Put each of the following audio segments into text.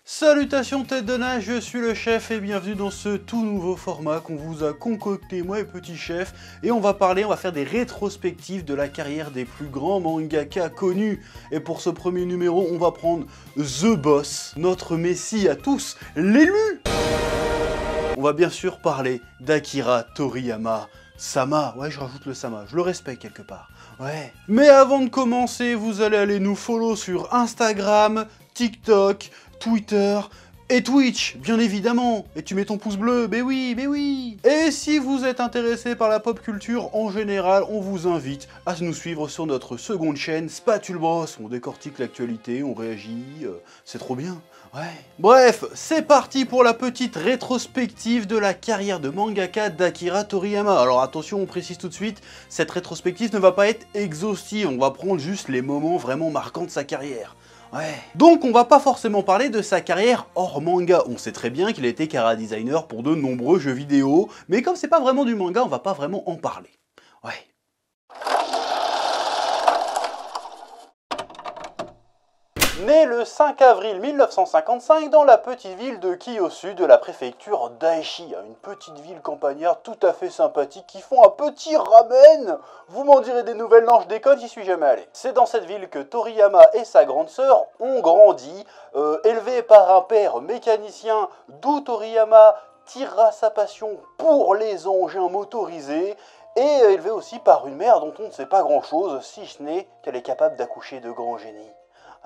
Salutations tête de nage, je suis le chef et bienvenue dans ce tout nouveau format qu'on vous a concocté, moi et petit chef. Et on va faire des rétrospectives de la carrière des plus grands mangaka connus. Et pour ce premier numéro, on va prendre The Boss, notre messie à tous, l'élu. On va bien sûr parler d'Akira Toriyama. Sama, ouais je rajoute le Sama, je le respecte quelque part. Ouais. Mais avant de commencer, vous allez aller nous follow sur Instagram, TikTok, Twitter et Twitch, bien évidemment. Et tu mets ton pouce bleu, mais oui. Et si vous êtes intéressé par la pop culture en général, on vous invite à nous suivre sur notre seconde chaîne, Spatule Bros. On décortique l'actualité, on réagit, c'est trop bien. Ouais. Bref, c'est parti pour la petite rétrospective de la carrière de mangaka d'Akira Toriyama. Alors attention, on précise tout de suite, cette rétrospective ne va pas être exhaustive, on va prendre juste les moments vraiment marquants de sa carrière. Ouais. Donc on va pas forcément parler de sa carrière hors manga, on sait très bien qu'il a été chara designer pour de nombreux jeux vidéo, mais comme c'est pas vraiment du manga, on va pas vraiment en parler. Ouais. Né le 5 avril 1955 dans la petite ville de Kiyosu de la préfecture d'Aichi, une petite ville campagnarde tout à fait sympathique qui font un petit ramen. Vous m'en direz des nouvelles, non je déconne, j'y suis jamais allé. C'est dans cette ville que Toriyama et sa grande sœur ont grandi, élevés par un père mécanicien d'où Toriyama tirera sa passion pour les engins motorisés, et élevé aussi par une mère dont on ne sait pas grand chose, si ce n'est qu'elle est capable d'accoucher de grands génies.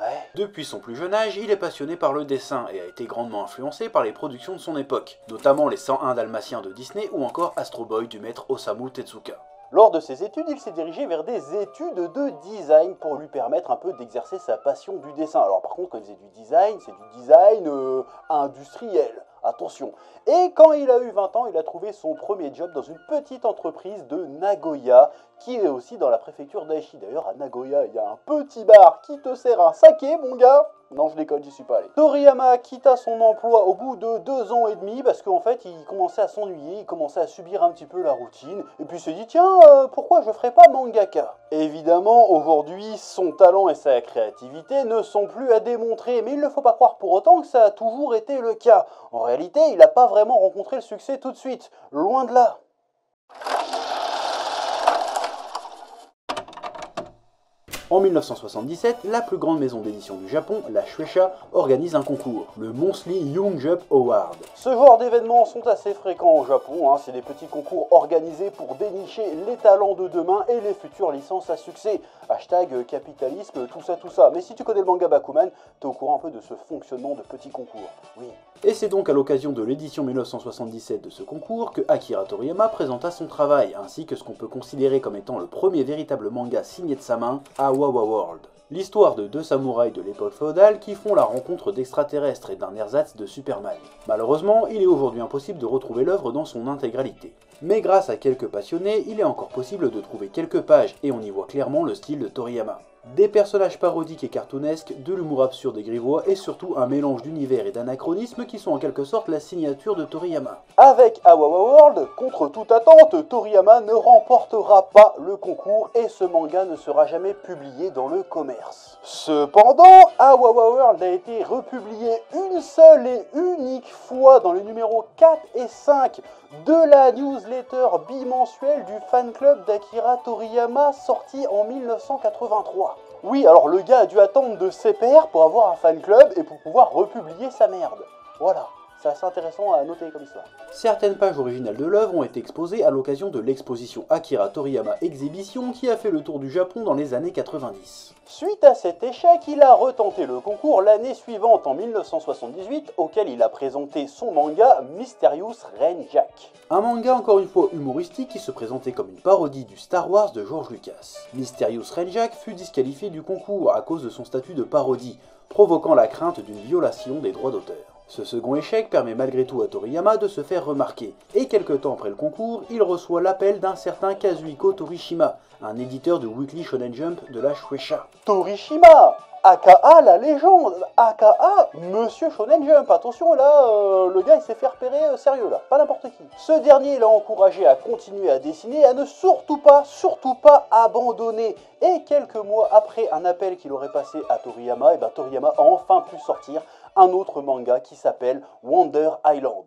Ouais. Depuis son plus jeune âge, il est passionné par le dessin et a été grandement influencé par les productions de son époque, notamment les 101 Dalmatiens de Disney ou encore Astro Boy du maître Osamu Tezuka. Lors de ses études, il s'est dirigé vers des études de design pour lui permettre un peu d'exercer sa passion du dessin. Alors par contre, quand il faisait du design, c'est du design industriel. Attention. Et quand il a eu 20 ans, il a trouvé son premier job dans une petite entreprise de Nagoya, qui est aussi dans la préfecture d'Aichi. D'ailleurs, à Nagoya, il y a un petit bar qui te sert un saké, mon gars. Non, je déconne, j'y suis pas allé. Toriyama quitta son emploi au bout de 2 ans et demi parce qu'en fait, il commençait à s'ennuyer, il commençait à subir un petit peu la routine. Et puis il s'est dit, tiens, pourquoi je ferais pas mangaka? Évidemment, aujourd'hui, son talent et sa créativité ne sont plus à démontrer, mais il ne faut pas croire pour autant que ça a toujours été le cas. En réalité, il n'a pas vraiment rencontré le succès tout de suite, loin de là. En 1977, la plus grande maison d'édition du Japon, la Shueisha, organise un concours, le Monthly Young Jump Award. Ce genre d'événements sont assez fréquents au Japon, c'est des petits concours organisés pour dénicher les talents de demain et les futures licences à succès. Hashtag capitalisme, tout ça. Mais si tu connais le manga Bakuman, t'es au courant un peu de ce fonctionnement de petits concours. Oui. Et c'est donc à l'occasion de l'édition 1977 de ce concours que Akira Toriyama présenta son travail, ainsi que ce qu'on peut considérer comme étant le premier véritable manga signé de sa main, Awawa World. L'histoire de 2 samouraïs de l'époque féodale qui font la rencontre d'extraterrestres et d'un ersatz de Superman. Malheureusement, il est aujourd'hui impossible de retrouver l'œuvre dans son intégralité. Mais grâce à quelques passionnés, il est encore possible de trouver quelques pages et on y voit clairement le style de Toriyama. Des personnages parodiques et cartoonesques, de l'humour absurde et grivois et surtout un mélange d'univers et d'anachronismes qui sont en quelque sorte la signature de Toriyama. Avec Awawa World, contre toute attente, Toriyama ne remportera pas le concours et ce manga ne sera jamais publié dans le commerce. Cependant, Awawa World a été republié une seule et unique fois dans les numéros 4 et 5 de la newsletter bimensuelle du fan club d'Akira Toriyama sorti en 1983. Oui, alors le gars a dû attendre de ses pairs pour avoir un fan club et pour pouvoir republier sa merde. Voilà. C'est assez intéressant à noter comme histoire. Certaines pages originales de l'œuvre ont été exposées à l'occasion de l'exposition Akira Toriyama Exhibition qui a fait le tour du Japon dans les années 90. Suite à cet échec, il a retenté le concours l'année suivante en 1978 auquel il a présenté son manga Mysterious Rain-Jack. Un manga encore une fois humoristique qui se présentait comme une parodie du Star Wars de George Lucas. Mysterious Rain-Jack fut disqualifié du concours à cause de son statut de parodie, provoquant la crainte d'une violation des droits d'auteur. Ce second échec permet malgré tout à Toriyama de se faire remarquer, et quelque temps après le concours, il reçoit l'appel d'un certain Kazuhiko Torishima, un éditeur de Weekly Shonen Jump de la Shueisha. Torishima, aka la légende, aka Monsieur Shonen Jump, attention là, le gars il s'est fait repérer sérieux là, pas n'importe qui. Ce dernier l'a encouragé à continuer à dessiner, à ne surtout pas abandonner. Et quelques mois après un appel qu'il aurait passé à Toriyama, Toriyama a enfin pu sortir un autre manga qui s'appelle Wonder Island.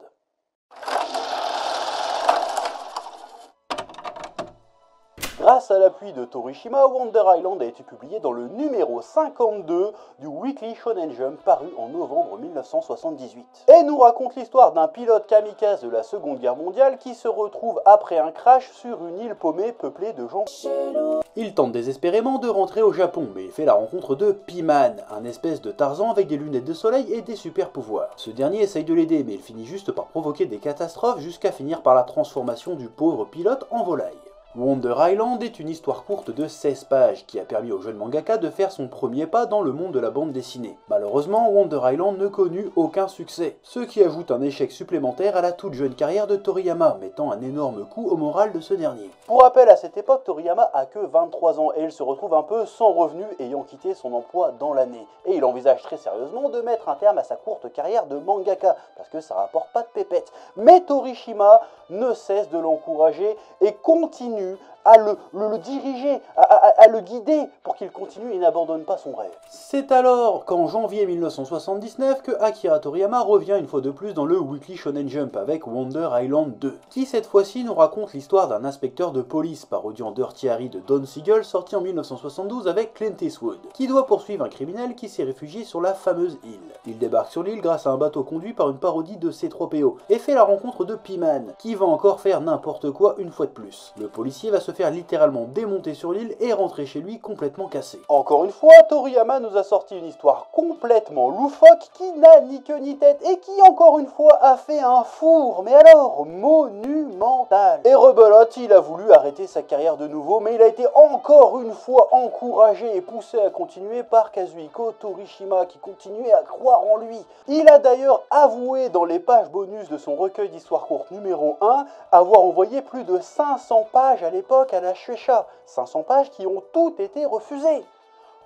Grâce à l'appui de Torishima, Wonder Island a été publié dans le numéro 52 du Weekly Shonen Jump paru en novembre 1978. Et nous raconte l'histoire d'un pilote kamikaze de la Seconde Guerre mondiale qui se retrouve après un crash sur une île paumée peuplée de gens chelous. Il tente désespérément de rentrer au Japon, mais il fait la rencontre de P-Man, un espèce de Tarzan avec des lunettes de soleil et des super pouvoirs. Ce dernier essaye de l'aider, mais il finit juste par provoquer des catastrophes jusqu'à finir par la transformation du pauvre pilote en volaille. Wonder Island est une histoire courte de 16 pages qui a permis au jeune mangaka de faire son premier pas dans le monde de la bande dessinée. Malheureusement, Wonder Island ne connut aucun succès, ce qui ajoute un échec supplémentaire à la toute jeune carrière de Toriyama, mettant un énorme coup au moral de ce dernier. Pour rappel, à cette époque, Toriyama a que 23 ans et il se retrouve un peu sans revenu ayant quitté son emploi dans l'année. Et il envisage très sérieusement de mettre un terme à sa courte carrière de mangaka, parce que ça rapporte pas de pépettes. Mais Torishima ne cesse de l'encourager et continue à le diriger, à le guider pour qu'il continue et n'abandonne pas son rêve. C'est alors qu'en janvier 1979 que Akira Toriyama revient une fois de plus dans le Weekly Shonen Jump avec Wonder Island 2, qui cette fois-ci nous raconte l'histoire d'un inspecteur de police parodiant Dirty Harry de Don Siegel sorti en 1972 avec Clint Eastwood, qui doit poursuivre un criminel qui s'est réfugié sur la fameuse île. Il débarque sur l'île grâce à un bateau conduit par une parodie de C3PO et fait la rencontre de P-Man, qui va encore faire n'importe quoi une fois de plus. Le policier va se faire littéralement démonter sur l'île et rentrer chez lui complètement cassé. Encore une fois, Toriyama nous a sorti une histoire complètement loufoque qui n'a ni queue ni tête et qui encore une fois a fait un four, mais alors monumental. Et rebelote, il a voulu arrêter sa carrière de nouveau, mais il a été encore une fois encouragé et poussé à continuer par Kazuhiko Torishima qui continuait à croire en lui. Il a d'ailleurs avoué dans les pages bonus de son recueil d'histoires courtes numéro 1 avoir envoyé plus de 500 pages à l'époque à la Shueisha, 500 pages qui ont toutes été refusées.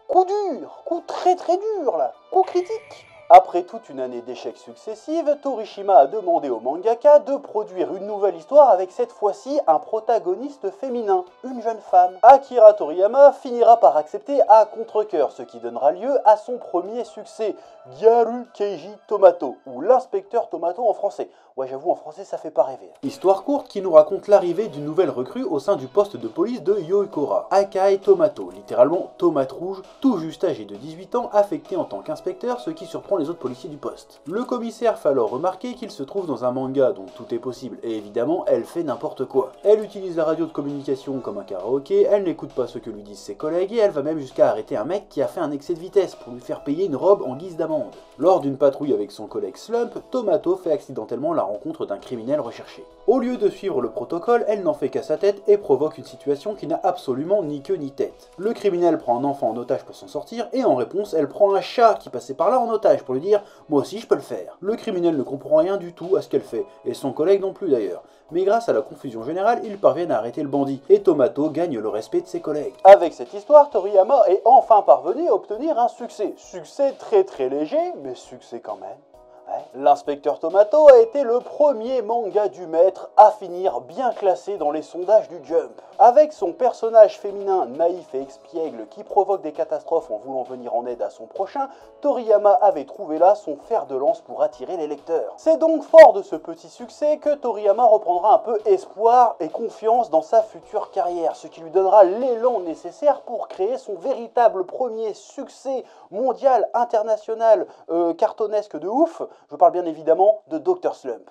Coup dur, coup très dur là, coup critique. Après toute une année d'échecs successifs, Torishima a demandé au mangaka de produire une nouvelle histoire avec cette fois-ci un protagoniste féminin, une jeune femme. Akira Toriyama finira par accepter à contre-cœur, ce qui donnera lieu à son premier succès, Gyaru Keiji Tomato, ou l'inspecteur Tomato en français. Ouais, j'avoue, en français, ça fait pas rêver. Histoire courte qui nous raconte l'arrivée d'une nouvelle recrue au sein du poste de police de Yoikora, Akai Tomato, littéralement tomate rouge, tout juste âgé de 18 ans, affecté en tant qu'inspecteur, ce qui surprend les autres policiers du poste. Le commissaire fait alors remarquer qu'il se trouve dans un manga dont tout est possible, et évidemment, elle fait n'importe quoi. Elle utilise la radio de communication comme un karaoké, elle n'écoute pas ce que lui disent ses collègues, et elle va même jusqu'à arrêter un mec qui a fait un excès de vitesse pour lui faire payer une robe en guise d'amende. Lors d'une patrouille avec son collègue Slump, Tomato fait accidentellement la rencontre d'un criminel recherché. Au lieu de suivre le protocole, elle n'en fait qu'à sa tête et provoque une situation qui n'a absolument ni queue ni tête. Le criminel prend un enfant en otage pour s'en sortir et en réponse, elle prend un chat qui passait par là en otage pour lui dire « moi aussi je peux le faire ». Le criminel ne comprend rien du tout à ce qu'elle fait, et son collègue non plus d'ailleurs. Mais grâce à la confusion générale, ils parviennent à arrêter le bandit, et Tomato gagne le respect de ses collègues. Avec cette histoire, Toriyama est enfin parvenu à obtenir un succès. Succès très léger, mais succès quand même. L'inspecteur Tomato a été le premier manga du maître à finir bien classé dans les sondages du Jump. Avec son personnage féminin naïf et expiègle qui provoque des catastrophes en voulant venir en aide à son prochain, Toriyama avait trouvé là son fer de lance pour attirer les lecteurs. C'est donc fort de ce petit succès que Toriyama reprendra un peu espoir et confiance dans sa future carrière, ce qui lui donnera l'élan nécessaire pour créer son véritable premier succès mondial, international, cartonnesque de ouf. Je parle bien évidemment de Dr. Slump.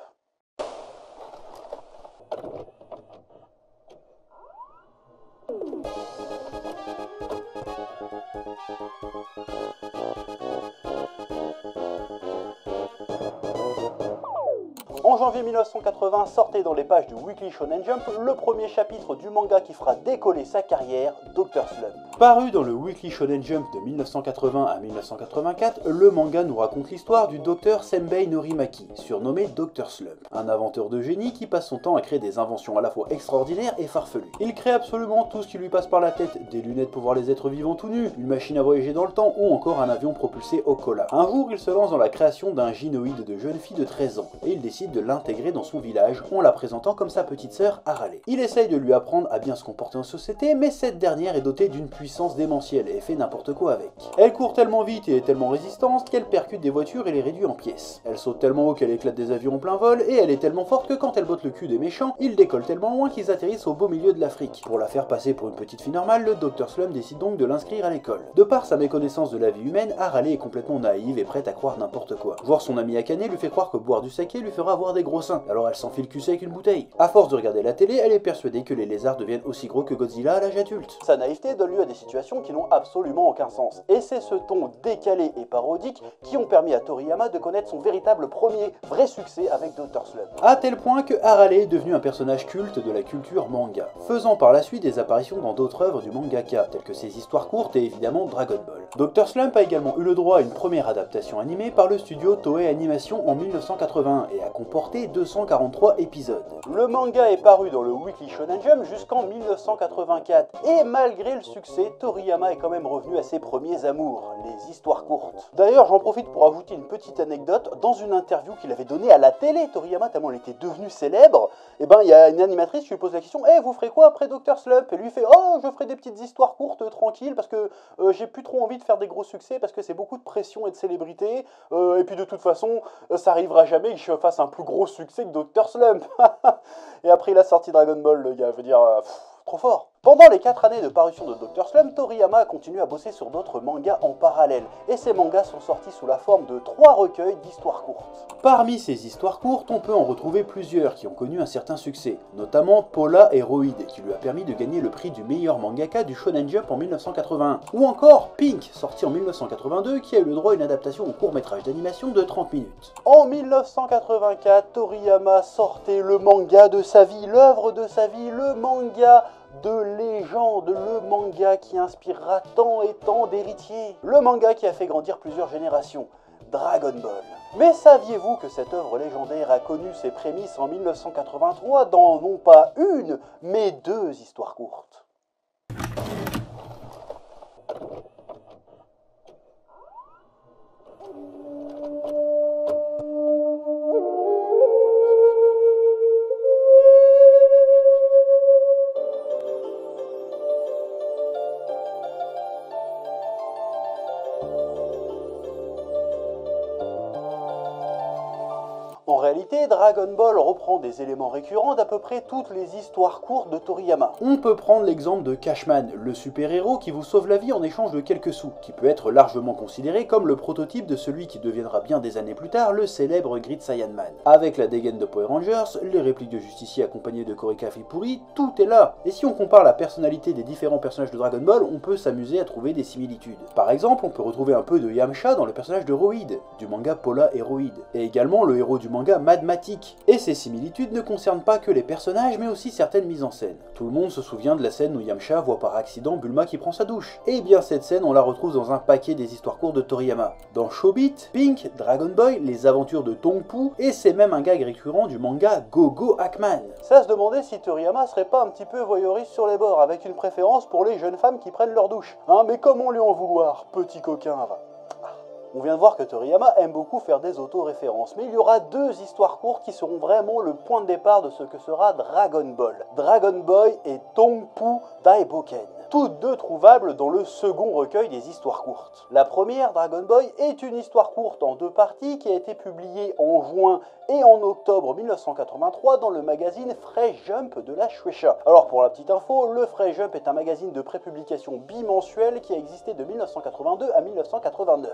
En janvier 1980, sortait dans les pages du Weekly Shonen Jump le premier chapitre du manga qui fera décoller sa carrière, Dr. Slump. Paru dans le Weekly Shonen Jump de 1980 à 1984, le manga nous raconte l'histoire du docteur Senbei Norimaki, surnommé Dr. Slump, un inventeur de génie qui passe son temps à créer des inventions à la fois extraordinaires et farfelues. Il crée absolument tout ce qui lui passe par la tête, des lunettes pour voir les êtres vivants tout nus, une machine à voyager dans le temps ou encore un avion propulsé au cola. Un jour, il se lance dans la création d'un gynoïde de jeune fille de 13 ans, et il décide de l'intégrer dans son village en la présentant comme sa petite sœur Harale. Il essaye de lui apprendre à bien se comporter en société, mais cette dernière est dotée d'une puissance démentielle et fait n'importe quoi avec. Elle court tellement vite et est tellement résistante qu'elle percute des voitures et les réduit en pièces. Elle saute tellement haut qu'elle éclate des avions en plein vol, et elle est tellement forte que quand elle botte le cul des méchants, ils décollent tellement loin qu'ils atterrissent au beau milieu de l'Afrique. Pour la faire passer pour une petite fille normale, le Dr Slump décide donc de l'inscrire à l'école. De par sa méconnaissance de la vie humaine, Harale est complètement naïve et prête à croire n'importe quoi. Voir son ami Akane lui fait croire que boire du saké lui fera avoir des gros seins, alors elle s'enfile le cul avec une bouteille. À force de regarder la télé, elle est persuadée que les lézards deviennent aussi gros que Godzilla à l'âge adulte. Sa naïveté donne lieu à des situations qui n'ont absolument aucun sens, et c'est ce ton décalé et parodique qui ont permis à Toriyama de connaître son véritable premier vrai succès avec Dr Slump. À tel point que Harale est devenu un personnage culte de la culture manga, faisant par la suite des apparitions dans d'autres œuvres du mangaka, telles que ses histoires courtes et évidemment Dragon Ball. Dr Slump a également eu le droit à une première adaptation animée par le studio Toei Animation en 1981 et a comporté 243 épisodes. Le manga est paru dans le Weekly Shonen Jump jusqu'en 1984, et malgré le succès, Toriyama est quand même revenu à ses premiers amours, les histoires courtes. D'ailleurs, j'en profite pour ajouter une petite anecdote. Dans une interview qu'il avait donnée à la télé, Toriyama, tellement il était devenu célèbre, et ben il y a une animatrice qui lui pose la question: « vous ferez quoi après Dr Slump ?» Et lui fait: « Oh, je ferai des petites histoires courtes, tranquilles, parce que j'ai plus trop envie de faire des gros succès, parce que c'est beaucoup de pression et de célébrité, et puis de toute façon, ça arrivera jamais que je fasse un plus gros succès que Dr Slump. » Et après il a sorti Dragon Ball, le gars, veut dire, trop fort. Pendant les 4 années de parution de Dr Slump, Toriyama a continué à bosser sur d'autres mangas en parallèle, et ces mangas sont sortis sous la forme de 3 recueils d'histoires courtes. Parmi ces histoires courtes, on peut en retrouver plusieurs qui ont connu un certain succès, notamment Paula Heroid, qui lui a permis de gagner le prix du meilleur mangaka du Shonen Jump en 1981, ou encore Pink, sorti en 1982, qui a eu le droit à une adaptation au court-métrage d'animation de 30 minutes. En 1984, Toriyama sortait le manga de sa vie, l'œuvre de sa vie, le manga de légende, le manga qui inspirera tant et tant d'héritiers, le manga qui a fait grandir plusieurs générations, Dragon Ball. Mais saviez-vous que cette œuvre légendaire a connu ses prémices en 1983 dans non pas une, mais 2 histoires courtes? En réalité, Dragon Ball reprend des éléments récurrents d'à peu près toutes les histoires courtes de Toriyama. On peut prendre l'exemple de Cashman, le super-héros qui vous sauve la vie en échange de quelques sous, qui peut être largement considéré comme le prototype de celui qui deviendra bien des années plus tard le célèbre Grid Saiyan Man. Avec la dégaine de Power Rangers, les répliques de justiciers accompagnées de chorégraphies pourries, tout est là. Et si on compare la personnalité des différents personnages de Dragon Ball, on peut s'amuser à trouver des similitudes. Par exemple, on peut retrouver un peu de Yamcha dans le personnage de Roid, du manga Paula et Roid, et également le héros du manga Madmatic. Et ces similitudes ne concernent pas que les personnages, mais aussi certaines mises en scène. Tout le monde se souvient de la scène où Yamcha voit par accident Bulma qui prend sa douche. Et bien cette scène, on la retrouve dans un paquet des histoires courtes de Toriyama. Dans Shobit, Pink, Dragon Boy, les aventures de Tongpu, et c'est même un gag récurrent du manga Go-Go Hackman. Ça se demandait si Toriyama serait pas un petit peu voyeuriste sur les bords, avec une préférence pour les jeunes femmes qui prennent leur douche. Mais comment lui en vouloir, petit coquin, va. On vient de voir que Toriyama aime beaucoup faire des auto-références, mais il y aura 2 histoires courtes qui seront vraiment le point de départ de ce que sera Dragon Ball. Dragon Boy et Tongpu Daiboken. Toutes 2 trouvables dans le second recueil des histoires courtes. La première, Dragon Boy, est une histoire courte en 2 parties qui a été publiée en juin et en octobre 1983 dans le magazine Fresh Jump de la Shueisha. Alors pour la petite info, le Fresh Jump est un magazine de prépublication bimensuel qui a existé de 1982 à 1989.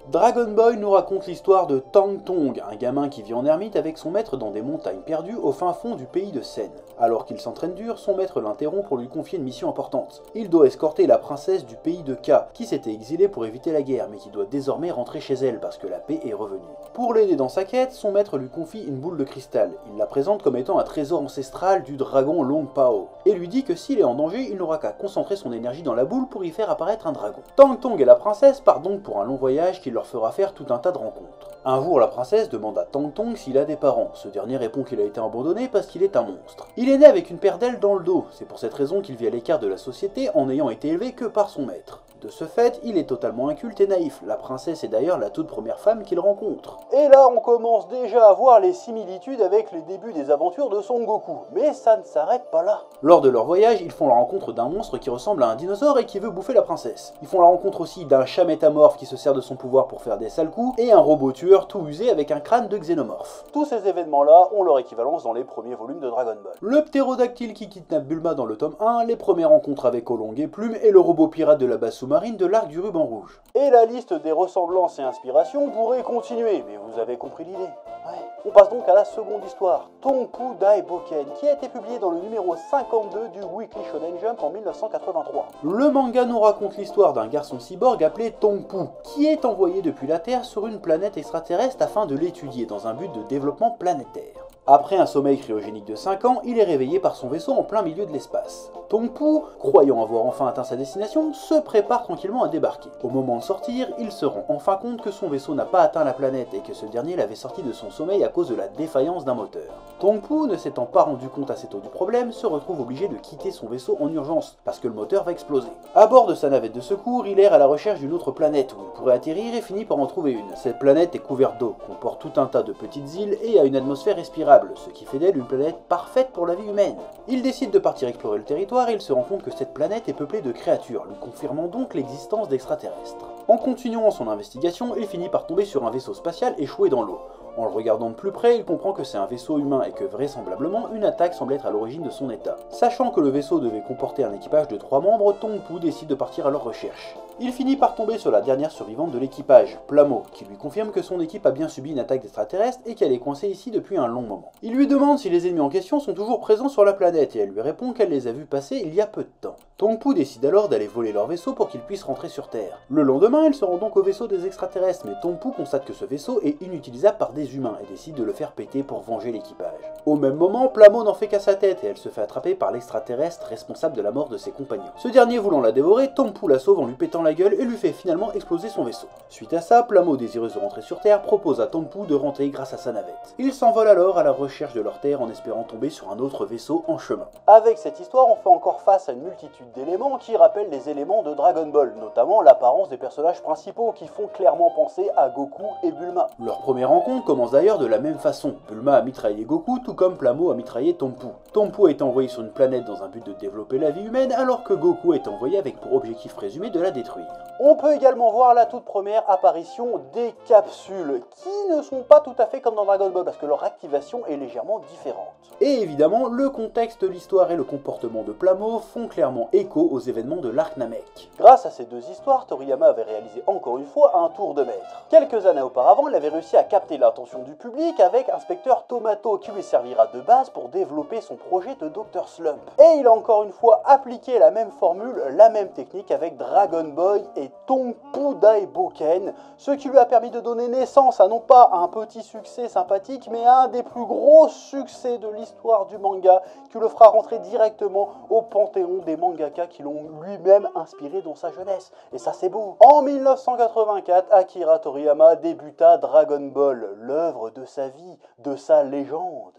Dragon Boy nous raconte l'histoire de Tang Tong, un gamin qui vit en ermite avec son maître dans des montagnes perdues au fin fond du pays de Sen. Alors qu'il s'entraîne dur, son maître l'interrompt pour lui confier une mission importante. Il doit escorter la princesse du pays de Ka, qui s'était exilée pour éviter la guerre, mais qui doit désormais rentrer chez elle parce que la paix est revenue. Pour l'aider dans sa quête, son maître lui confie une boule de cristal. Il la présente comme étant un trésor ancestral du dragon Long Pao, et lui dit que s'il est en danger, il n'aura qu'à concentrer son énergie dans la boule pour y faire apparaître un dragon. Tang Tong et la princesse partent donc pour un long voyage qui leur fera faire tout un tas de rencontres. Un jour, la princesse demande à Tang Tong s'il a des parents. Ce dernier répond qu'il a été abandonné parce qu'il est un monstre. Il est né avec une paire d'ailes dans le dos, c'est pour cette raison qu'il vit à l'écart de la société en n'ayant été élevé que par son maître. De ce fait, il est totalement inculte et naïf, la princesse est d'ailleurs la toute première femme qu'il rencontre. Et là on commence déjà à voir les similitudes avec les débuts des aventures de Son Goku, mais ça ne s'arrête pas là. Lors de leur voyage, ils font la rencontre d'un monstre qui ressemble à un dinosaure et qui veut bouffer la princesse. Ils font la rencontre aussi d'un chat métamorphe qui se sert de son pouvoir pour faire des sales coups, et un robot tueur tout usé avec un crâne de xénomorphe. Tous ces événements-là ont leur équivalence dans les premiers volumes de Dragon Ball. Le ptérodactyle qui kidnappe Bulma dans le tome 1, les premières rencontres avec Olong et Plume, et le robot pirate de la base sous-marine de l'arc du ruban rouge. Et la liste des ressemblances et inspirations pourrait continuer, mais vous avez compris l'idée. Ouais. On passe donc à la seconde histoire, Tongpu Daiboken, qui a été publié dans le numéro 52 du Weekly Shonen Jump en 1983. Le manga nous raconte l'histoire d'un garçon cyborg appelé Tongpu, qui est envoyé depuis la Terre sur une planète extraterrestre afin de l'étudier dans un but de développement planétaire. Après un sommeil cryogénique de 5 ans, il est réveillé par son vaisseau en plein milieu de l'espace. Tongpu, croyant avoir enfin atteint sa destination, se prépare tranquillement à débarquer. Au moment de sortir, il se rend enfin compte que son vaisseau n'a pas atteint la planète et que ce dernier l'avait sorti de son sommeil à cause de la défaillance d'un moteur. Tongpu, ne s'étant pas rendu compte assez tôt du problème, se retrouve obligé de quitter son vaisseau en urgence, parce que le moteur va exploser. À bord de sa navette de secours, il erre à la recherche d'une autre planète où il pourrait atterrir et finit par en trouver une. Cette planète est couverte d'eau, comporte tout un tas de petites îles et a une atmosphère respirable, ce qui fait d'elle une planète parfaite pour la vie humaine. Il décide de partir explorer le territoire et il se rend compte que cette planète est peuplée de créatures, lui confirmant donc l'existence d'extraterrestres. En continuant son investigation, il finit par tomber sur un vaisseau spatial échoué dans l'eau. En le regardant de plus près, il comprend que c'est un vaisseau humain et que vraisemblablement une attaque semble être à l'origine de son état. Sachant que le vaisseau devait comporter un équipage de 3 membres, Tongpu décide de partir à leur recherche. Il finit par tomber sur la dernière survivante de l'équipage, Plamo, qui lui confirme que son équipe a bien subi une attaque d'extraterrestres et qu'elle est coincée ici depuis un long moment. Il lui demande si les ennemis en question sont toujours présents sur la planète et elle lui répond qu'elle les a vus passer il y a peu de temps. Tongpu décide alors d'aller voler leur vaisseau pour qu'ils puissent rentrer sur Terre. Le lendemain, il se rend donc au vaisseau des extraterrestres, mais Tongpu constate que ce vaisseau est inutilisable par des humains et décide de le faire péter pour venger l'équipage. Au même moment, Plamo n'en fait qu'à sa tête et elle se fait attraper par l'extraterrestre responsable de la mort de ses compagnons. Ce dernier voulant la dévorer, Tongpu la sauve en lui pétant la gueule et lui fait finalement exploser son vaisseau. Suite à ça, Plamo, désireuse de rentrer sur Terre, propose à Tongpu de rentrer grâce à sa navette. Ils s'envolent alors à la recherche de leur Terre en espérant tomber sur un autre vaisseau en chemin. Avec cette histoire, on fait encore face à une multitude d'éléments qui rappellent les éléments de Dragon Ball, notamment l'apparence des personnages principaux qui font clairement penser à Goku et Bulma. Leur première rencontre commence d'ailleurs de la même façon. Bulma a mitraillé Goku tout comme Plamo a mitraillé Tongpu. Tongpu est envoyé sur une planète dans un but de développer la vie humaine alors que Goku est envoyé avec pour objectif présumé de la détruire. On peut également voir la toute première apparition des capsules, qui ne sont pas tout à fait comme dans Dragon Ball parce que leur activation est légèrement différente. Et évidemment, le contexte, l'histoire et le comportement de Plamo font clairement écho aux événements de l'arc Namek. Grâce à ces deux histoires, Toriyama avait réalisé encore une fois un tour de maître. Quelques années auparavant, il avait réussi à capter l'attention du public avec Inspecteur Tomato qui lui servira de base pour développer son projet de Dr Slump. Et il a encore une fois appliqué la même formule, la même technique avec Dragon Boy et Tongpu Daiboken, ce qui lui a permis de donner naissance à non pas un petit succès sympathique, mais à un des plus gros succès de l'histoire du manga, qui le fera rentrer directement au panthéon des mangaka qui l'ont lui-même inspiré dans sa jeunesse. Et ça c'est beau. En 1984, Akira Toriyama débuta Dragon Ball, l'œuvre de sa vie, de sa légende.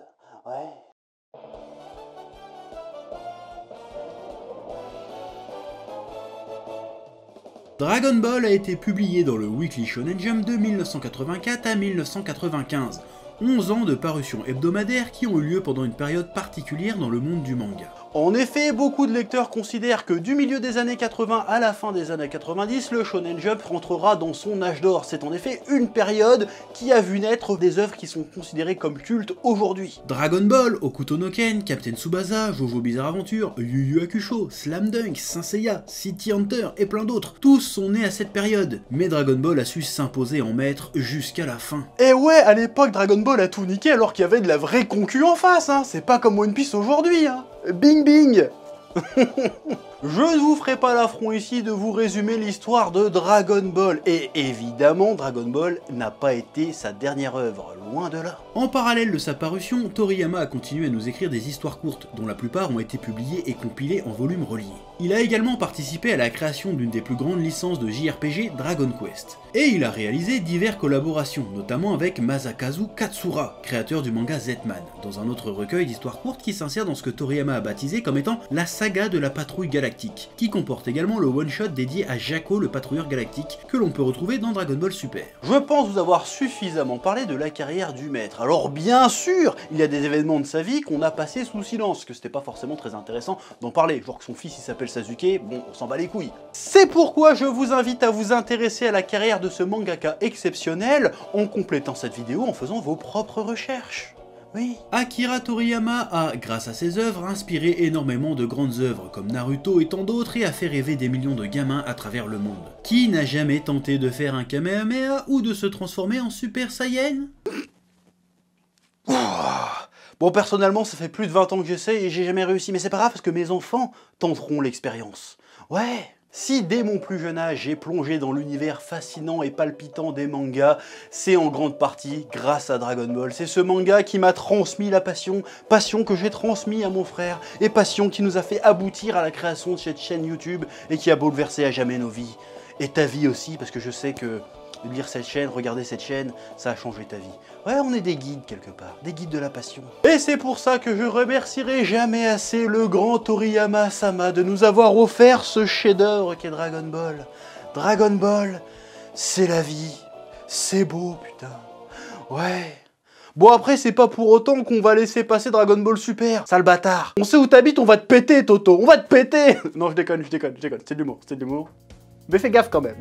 Ouais. Dragon Ball a été publié dans le Weekly Shonen Jump de 1984 à 1995. 11 ans de parutions hebdomadaires qui ont eu lieu pendant une période particulière dans le monde du manga. En effet, beaucoup de lecteurs considèrent que du milieu des années 80 à la fin des années 90, le Shonen Jump rentrera dans son âge d'or. C'est en effet une période qui a vu naître des œuvres qui sont considérées comme cultes aujourd'hui. Dragon Ball, Hokuto no Ken, Captain Tsubasa, Jojo Bizarre Adventure, Yu Yu Hakusho, Slam Dunk, Saint Seiya, City Hunter et plein d'autres. Tous sont nés à cette période. Mais Dragon Ball a su s'imposer en maître jusqu'à la fin. Et ouais, à l'époque, Dragon Ball a tout niqué alors qu'il y avait de la vraie concu en face, hein. C'est pas comme One Piece aujourd'hui, hein. Bing bing. Je ne vous ferai pas l'affront ici de vous résumer l'histoire de Dragon Ball, et évidemment Dragon Ball n'a pas été sa dernière œuvre, loin de là. En parallèle de sa parution, Toriyama a continué à nous écrire des histoires courtes, dont la plupart ont été publiées et compilées en volumes reliés. Il a également participé à la création d'une des plus grandes licences de JRPG, Dragon Quest. Et il a réalisé diverses collaborations, notamment avec Masakazu Katsura, créateur du manga Z-Man, dans un autre recueil d'histoires courtes qui s'insère dans ce que Toriyama a baptisé comme étant la saga de la patrouille galactique, Galactique, qui comporte également le one-shot dédié à Jaco le patrouilleur galactique, que l'on peut retrouver dans Dragon Ball Super. Je pense vous avoir suffisamment parlé de la carrière du maître. Alors bien sûr, il y a des événements de sa vie qu'on a passés sous silence, que c'était pas forcément très intéressant d'en parler, genre que son fils il s'appelle Sasuke, bon on s'en bat les couilles. C'est pourquoi je vous invite à vous intéresser à la carrière de ce mangaka exceptionnel, en complétant cette vidéo en faisant vos propres recherches. Oui. Akira Toriyama a, grâce à ses œuvres, inspiré énormément de grandes œuvres comme Naruto et tant d'autres et a fait rêver des millions de gamins à travers le monde. Qui n'a jamais tenté de faire un Kamehameha ou de se transformer en Super Saiyan? Bon, personnellement, ça fait plus de 20 ans que j'essaie et j'ai jamais réussi, mais c'est pas grave parce que mes enfants tenteront l'expérience. Ouais. Si dès mon plus jeune âge j'ai plongé dans l'univers fascinant et palpitant des mangas, c'est en grande partie grâce à Dragon Ball. C'est ce manga qui m'a transmis la passion, passion que j'ai transmis à mon frère, et passion qui nous a fait aboutir à la création de cette chaîne YouTube et qui a bouleversé à jamais nos vies. Et ta vie aussi, parce que je sais que de lire cette chaîne, regarder cette chaîne, ça a changé ta vie. Ouais, on est des guides quelque part, des guides de la passion. Et c'est pour ça que je remercierai jamais assez le grand Toriyama-sama de nous avoir offert ce chef-d'œuvre qu'est Dragon Ball. Dragon Ball, c'est la vie. C'est beau, putain. Ouais. Bon après, c'est pas pour autant qu'on va laisser passer Dragon Ball Super, sale bâtard. On sait où t'habites, on va te péter, Toto, on va te péter. Non, je déconne, c'est de l'humour, Mais fais gaffe quand même.